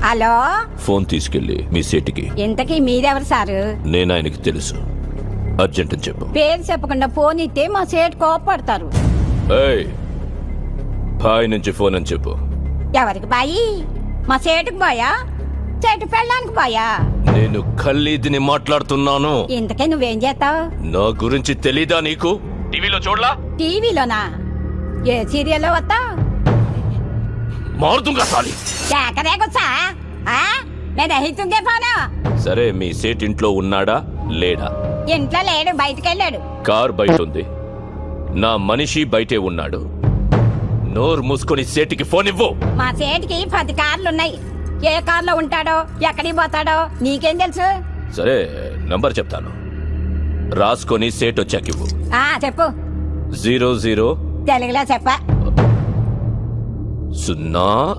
Hello, phone తీసుకెళ్ళి మీ సీటుకి. ఇంతకీ మీరెవరు సారు? నేను ఆయనకి తెలుసు, అర్జెంట్ అని చెప్పు. పేరు చెప్పకుండా ఫోన్ ఇస్తే మా సేటు కోపడతారు. ఏయ్, బాయ్ నుంచి ఫోన్ అని చెప్పు. ఎవరికి బాయి? మా సేటుకు బాయా, చెట్టు పెళ్ళడానికి బాయా? నేను ఖల్లీదిని మాట్లాడుతున్నాను. ఇంతకే నువ్వేం చేస్తావు? నా గురించి తెలీదా నీకు? టీవీలో చూడలా? టీవీలోనా? ఏ సీరియల్లో వస్తావు? మారుతుంగా సాలి. కేకరేకొచ్చా? నేను రహితుంగే పోనా? సరే, మీ సేట్ ఇంట్లో ఉన్నాడా లేడా? ఇంట్లో లేడు, బయటకెళ్ళాడు. కార్ బయట ఉంది, నా మనిషి బయటే ఉన్నాడు. నోరు మూసుకొని సేటికి ఫోన్ ఇవ్వు. మా సేటికి 10 కార్లున్నాయి. ఏ కార్లో ఉంటాడో, ఎక్కడికి పోతాడో నీకేం తెలుసు? సరే, నంబర్ చెప్తాను, రాసుకొని సేట్ వచ్చాక ఇవ్వు. చెప్పు. 00 తెలుగులో చెప్ప. 0